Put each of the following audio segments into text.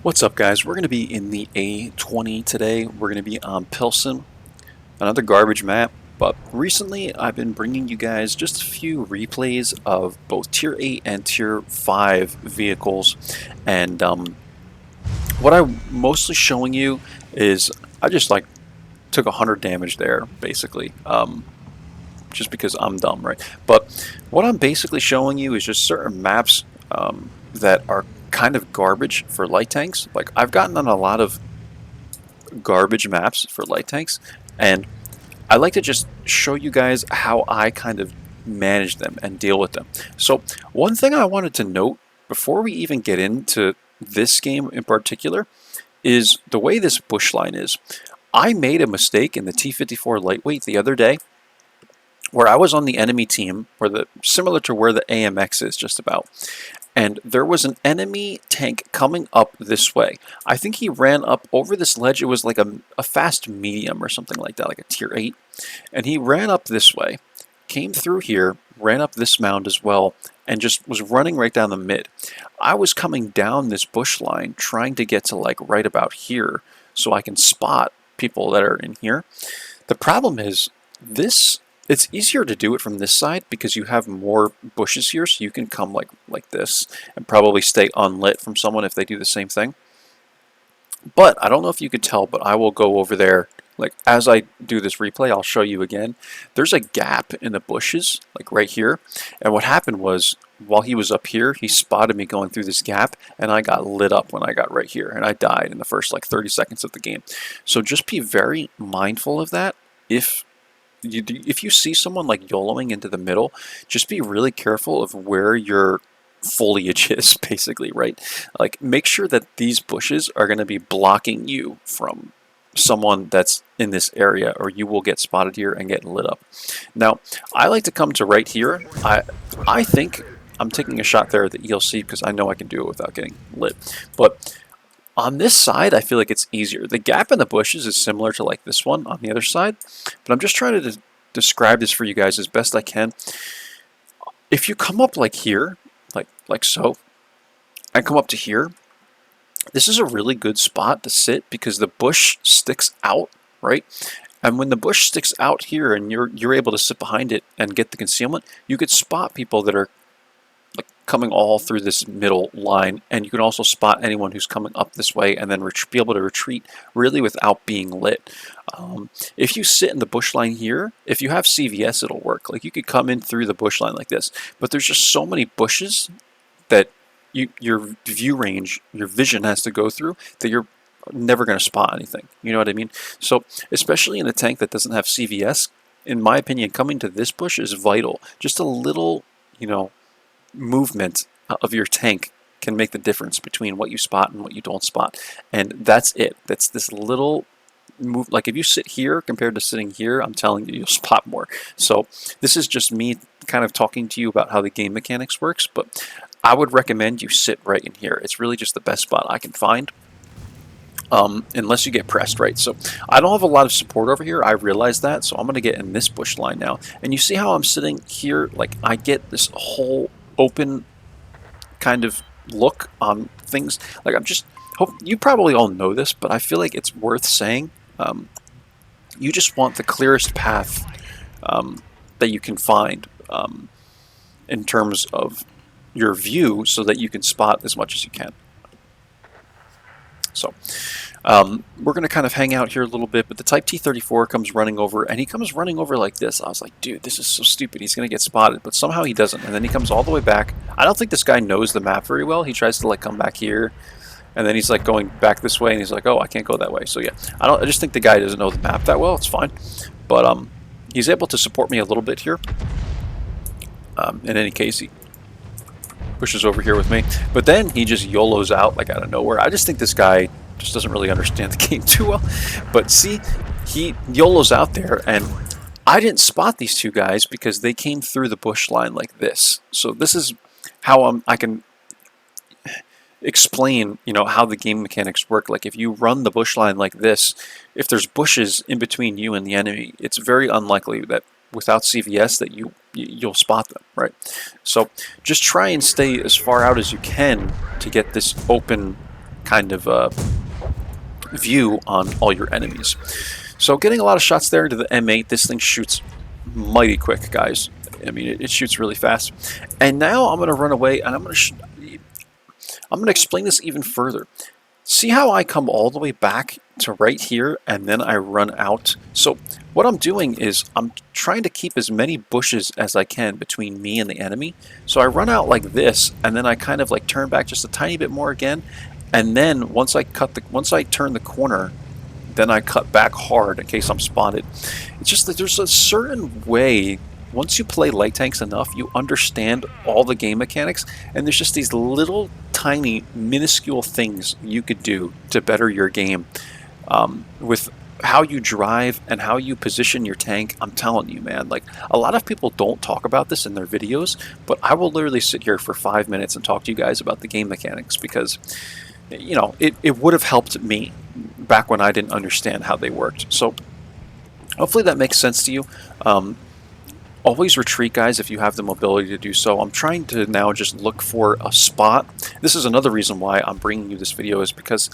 What's up, guys? We're going to be in the A-20 today. We're going to be on Pilsen, another garbage map. But recently, I've been bringing you guys just a few replays of both Tier 8 and Tier 5 vehicles. And what I'm mostly showing you is I just took 100 damage there, basically. Just because I'm dumb, right? But what I'm basically showing you is just certain maps that are kind of garbage for light tanks. Like, I've gotten on a lot of garbage maps for light tanks, and I like to just show you guys how I kind of manage them and deal with them. So one thing I wanted to note before we even get into this game in particular is the way this bush line is. I made a mistake in the T-54 lightweight the other day where I was on the enemy team, similar to where the AMX is just about. And there was an enemy tank coming up this way. I think he ran up over this ledge. It was like a fast medium or something like that, like a tier 8. And he ran up this way, came through here, ran up this mound as well, and just was running right down the mid. I was coming down this bush line trying to get to like right about here so I can spot people that are in here. The problem is it's easier to do it from this side because you have more bushes here, so you can come like this and probably stay unlit from someone if they do the same thing. But I don't know if you could tell, but I will go over there. Like, as I do this replay, I'll show you again. There's a gap in the bushes, like right here. And what happened was, while he was up here, he spotted me going through this gap, and I got lit up when I got right here. And I died in the first like 30 seconds of the game. So just be very mindful of that. If you see someone like YOLOing into the middle, just be really careful of where your foliage is, basically, right? Like, make sure that these bushes are going to be blocking you from someone that's in this area, or you will get spotted here and get lit up. Now, I like to come to right here. I think I'm taking a shot there at the ELC because I know I can do it without getting lit. But on this side, I feel like it's easier. The gap in the bushes is similar to like this one on the other side, but I'm just trying to describe this for you guys as best I can. If you come up like here, like so, and come up to here, this is a really good spot to sit because the bush sticks out, right? And when the bush sticks out here and you're able to sit behind it and get the concealment, you could spot people that are coming all through this middle line, and you can also spot anyone who's coming up this way and then be able to retreat really without being lit. If you sit in the bush line here, if you have CVS, it'll work. Like, you could come in through the bush line like this, but there's just so many bushes that your view range, your vision has to go through that you're never going to spot anything. You know what I mean? So especially in a tank that doesn't have CVS, in my opinion, coming to this bush is vital. Just a little, movement of your tank can make the difference between what you spot and what you don't spot. And that's it. That's this little move. Like, if you sit here compared to sitting here, I'm telling you, you'll spot more. So this is just me kind of talking to you about how the game mechanics works, but I would recommend you sit right in here. It's really just the best spot I can find. Unless you get pressed, right? So I don't have a lot of support over here. I realize that, so I'm going to get in this bush line now. And you see how I'm sitting here? Like, I get this whole open kind of look on things. Like, you probably all know this, but I feel like it's worth saying. You just want the clearest path that you can find in terms of your view so that you can spot as much as you can. So we're going to kind of hang out here a little bit, but the Type T-34 comes running over, and he comes running over like this. I was like, dude, this is so stupid. He's going to get spotted, but somehow he doesn't, and then he comes all the way back. I don't think this guy knows the map very well. He tries to like come back here, and then he's like going back this way, and he's like, oh, I can't go that way. So yeah, I just think the guy doesn't know the map that well. It's fine, but he's able to support me a little bit here. In any case, he pushes over here with me, but then he just YOLOs out like out of nowhere. I just think this guy just doesn't really understand the game too well. But see, he YOLOs out there, and I didn't spot these two guys because they came through the bush line like this. So this is how I can explain, how the game mechanics work. Like, if you run the bush line like this, if there's bushes in between you and the enemy, it's very unlikely that without CVS that you'll spot them, right? So just try and stay as far out as you can to get this open kind of view on all your enemies. So getting a lot of shots there into the M8. This thing shoots mighty quick, guys. I mean, it shoots really fast. And now I'm going to run away, and I'm going to explain this even further. See how I come all the way back to right here, and then I run out? So what I'm doing is I'm trying to keep as many bushes as I can between me and the enemy. So I run out like this, and then I kind of like turn back just a tiny bit more again. And then once I turn the corner, then I cut back hard in case I'm spotted. It's just that there's a certain way, once you play light tanks enough, you understand all the game mechanics, and there's just these little tiny minuscule things you could do to better your game with how you drive and how you position your tank. I'm telling you, man, like, a lot of people don't talk about this in their videos, but I will literally sit here for 5 minutes and talk to you guys about the game mechanics, because you know, it would have helped me back when I didn't understand how they worked. So hopefully that makes sense to you. Always retreat, guys, if you have the mobility to do so. I'm trying to now just look for a spot. This is another reason why I'm bringing you this video, is because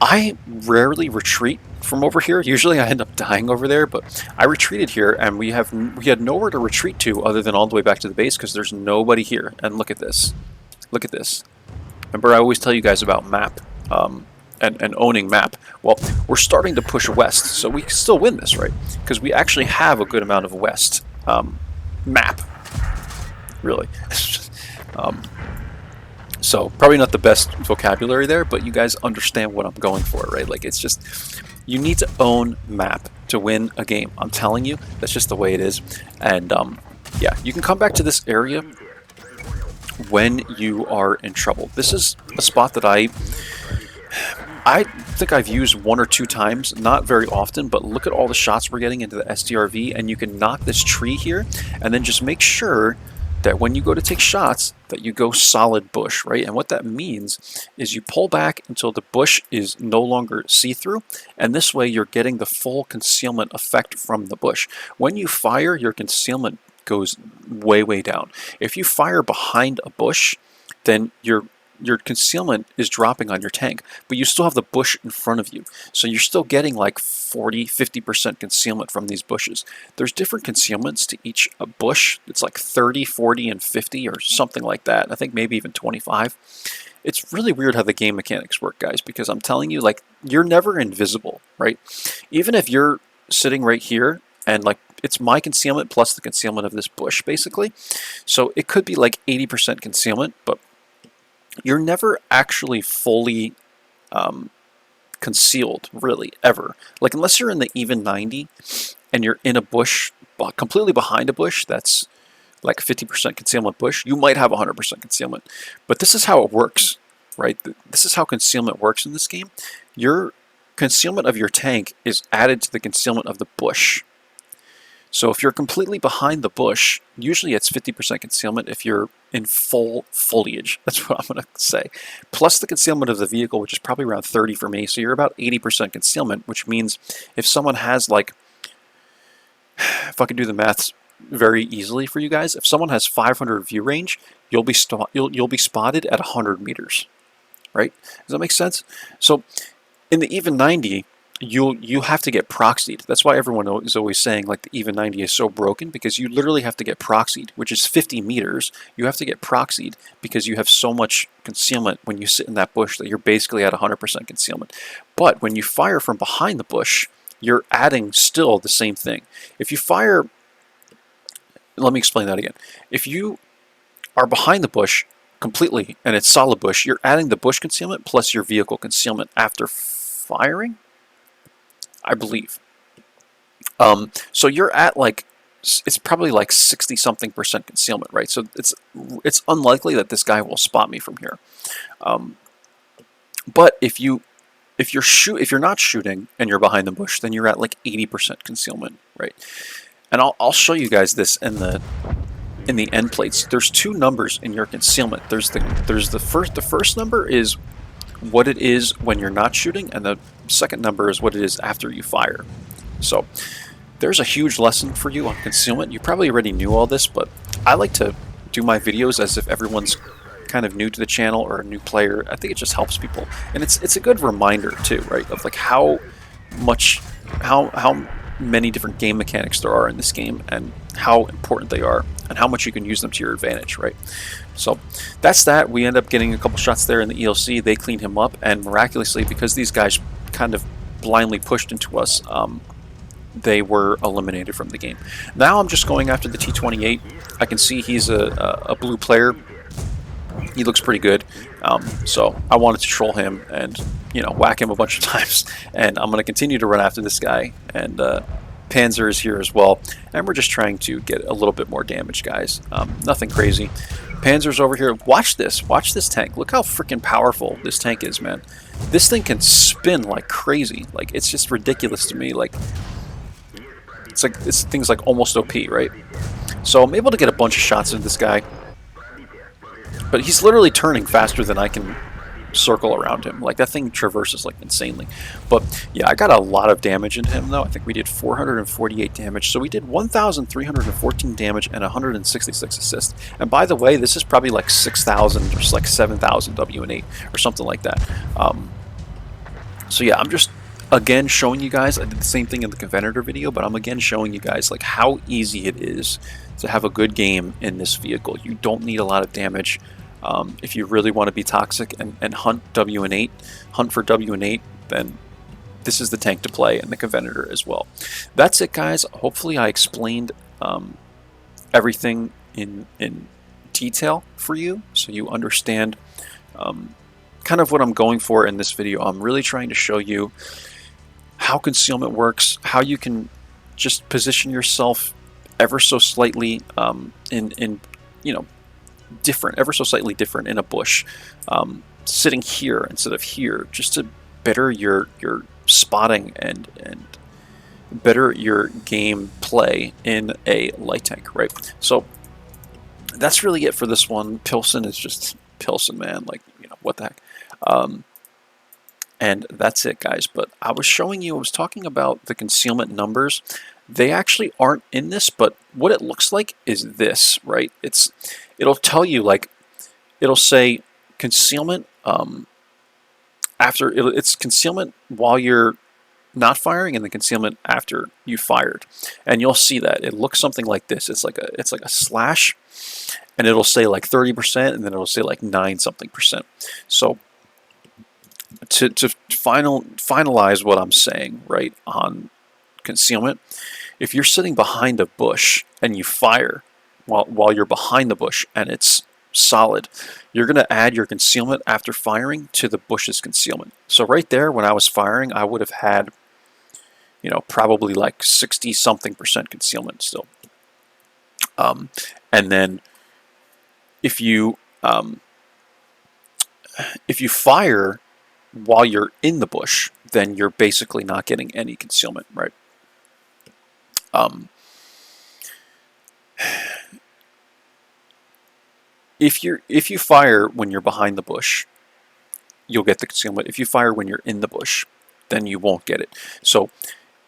I rarely retreat from over here. Usually I end up dying over there, but I retreated here, and we had nowhere to retreat to other than all the way back to the base, because there's nobody here. And look at this. Look at this. Remember, I always tell you guys about map and owning map. Well, we're starting to push west, so we can still win this, right? Because we actually have a good amount of west map, really. So probably not the best vocabulary there, but you guys understand what I'm going for, right? Like, it's just, you need to own map to win a game. I'm telling you, that's just the way it is. And yeah, you can come back to this area when you are in trouble. This is a spot that I think I've used 1 or 2 times, not very often, but look at all the shots we're getting into the STRV, and you can knock this tree here, and then just make sure that when you go to take shots, that you go solid bush, right? And what that means is you pull back until the bush is no longer see-through, and this way you're getting the full concealment effect from the bush. When you fire, your concealment goes way down. If you fire behind a bush, then your concealment is dropping on your tank, but you still have the bush in front of you. So you're still getting like 40-50% concealment from these bushes. There's different concealments to each bush. It's like 30, 40, and 50 or something like that. I think maybe even 25. It's really weird how the game mechanics work, guys, because I'm telling you, like, you're never invisible, right? Even if you're sitting right here and like it's my concealment plus the concealment of this bush, basically. So it could be like 80% concealment, but you're never actually fully concealed, really, ever. Like, unless you're in the even 90 and you're in a bush, completely behind a bush that's like 50% concealment bush, you might have 100% concealment. But this is how it works, right? This is how concealment works in this game. Your concealment of your tank is added to the concealment of the bush. So if you're completely behind the bush, usually it's 50% concealment if you're in full foliage. That's what I'm going to say. Plus the concealment of the vehicle, which is probably around 30 for me. So you're about 80% concealment, which means if someone has like, if I can do the maths very easily for you guys, if someone has 500 view range, you'll be spotted at 100 meters, right? Does that make sense? So in the even 90, you have to get proxied. That's why everyone is always saying like the even 90 is so broken, because you literally have to get proxied, which is 50 meters. You have to get proxied because you have so much concealment when you sit in that bush that you're basically at 100% concealment. But when you fire from behind the bush, you're adding still the same thing. If you fire, let me explain that again. If you are behind the bush completely and it's solid bush, you're adding the bush concealment plus your vehicle concealment after firing, I believe. So you're at like, it's probably like 60-something% concealment, right? So it's unlikely that this guy will spot me from here. But if you're not shooting and you're behind the bush, then you're at like 80% concealment, right? And I'll show you guys this in the end plates. There's 2 numbers in your concealment. There's the first number is what it is when you're not shooting, and the second number is what it is after you fire. So there's a huge lesson for you on concealment. You probably already knew all this, but I like to do my videos as if everyone's kind of new to the channel or a new player, I think it just helps people, and it's a good reminder too, right, of like how many different game mechanics there are in this game, and how important they are, and how much you can use them to your advantage, right? So that's that. We end up getting a couple shots there in the ELC. They cleaned him up, and miraculously, because these guys kind of blindly pushed into us, they were eliminated from the game. Now I'm just going after the T-28. I can see he's a blue player. He looks pretty good, so I wanted to troll him and, you know, whack him a bunch of times. And I'm going to continue to run after this guy. And Panzer is here as well, and we're just trying to get a little bit more damage, guys. Nothing crazy. Panzer's over here. Watch this tank. Look how freaking powerful this tank is, man. This thing can spin like crazy. Like, it's just ridiculous to me. Like, this thing's like almost OP, right? So I'm able to get a bunch of shots into this guy, but he's literally turning faster than I can circle around him. Like, that thing traverses like insanely. But yeah, I got a lot of damage into him though. I think we did 448 damage. So we did 1,314 damage and 166 assists. And by the way, this is probably like 6,000 or like 7,000 WN8 or something like that. So yeah, I'm just again showing you guys. I did the same thing in the Convenator video, but I'm again showing you guys like how easy it is to have a good game in this vehicle. You don't need a lot of damage. If you really want to be toxic and hunt WN8, hunt for WN8, then this is the tank to play, and the Convenator as well. That's it, guys. Hopefully I explained everything in detail for you, so you understand kind of what I'm going for in this video. I'm really trying to show you how concealment works, how you can just position yourself ever so slightly in you know, different, ever so slightly different in a bush, sitting here instead of here, just to better your spotting and better your game play in a light tank, right? So that's really it for this one. Pilsen is just Pilsen, man. Like, you know, what the heck. And that's it, guys. But I was talking about the concealment numbers. They actually aren't in this, but what it looks like is this, right? It'll tell you, like, it'll say concealment it's concealment while you're not firing, and the concealment after you fired. And you'll see that it looks something like this. It's like a slash, and it'll say like 30%, and then it'll say like 9 something percent. So to finalize what I'm saying, right, on concealment, if you're sitting behind a bush and you fire while you're behind the bush and it's solid, you're going to add your concealment after firing to the bush's concealment. So right there, when I was firing, I would have had, you know, probably like 60 something percent concealment still. And then if you fire while you're in the bush, then you're basically not getting any concealment, right? If you fire when you're behind the bush, you'll get the concealment. If you fire when you're in the bush, then you won't get it. So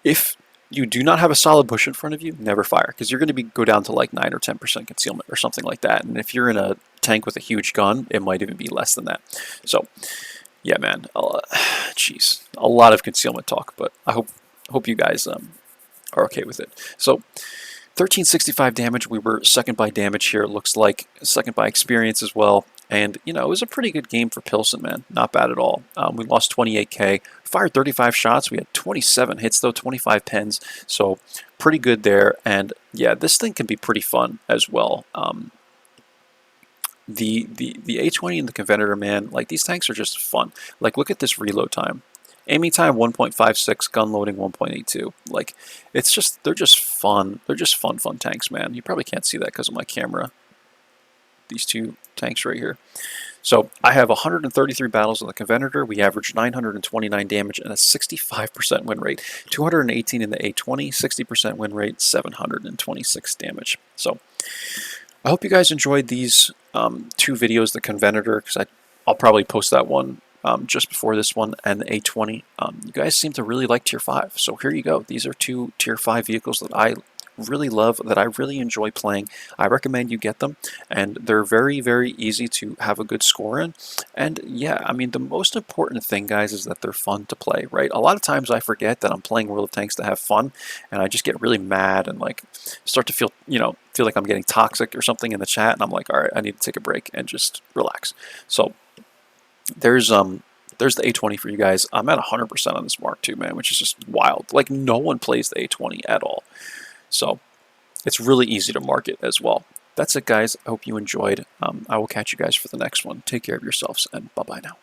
if you do not have a solid bush in front of you, never fire, because you're going to go down to like 9 or 10% concealment or something like that. And if you're in a tank with a huge gun, it might even be less than that. So yeah, man, jeez, a lot of concealment talk, but I hope you guys are okay with it. So 1365 damage. We were second by damage here. It looks like second by experience as well. And, you know, it was a pretty good game for Pilsen, man. Not bad at all. We lost 28k, fired 35 shots. We had 27 hits, though, 25 pens. So pretty good there. And, yeah, this thing can be pretty fun as well. The A-20 and the Convenator, man, like, these tanks are just fun. Like, look at this reload time. Aiming time 1.56, gun loading 1.82. Like, it's just, they're just fun. They're just fun tanks, man. You probably can't see that because of my camera. These two tanks right here. So I have 133 battles on the Convenator. We averaged 929 damage and a 65% win rate. 218 in the A-20, 60% win rate, 726 damage. So I hope you guys enjoyed these two videos, the Convenator, because I'll probably post that one just before this one, and the A-20. You guys seem to really like Tier 5, so here you go. These are two Tier 5 vehicles that I really love, that I really enjoy playing. I recommend you get them, and they're very, very easy to have a good score in. And yeah, I mean, the most important thing, guys, is that they're fun to play, right? A lot of times I forget that I'm playing World of Tanks to have fun, and I just get really mad and like start to feel, feel like I'm getting toxic or something in the chat, and I'm like, all right, I need to take a break and just relax. So there's the A-20 for you guys. I'm at 100% on this Mark II, man, which is just wild. Like, no one plays the A-20 at all. So it's really easy to market as well. That's it, guys. I hope you enjoyed. I will catch you guys for the next one. Take care of yourselves, and bye-bye now.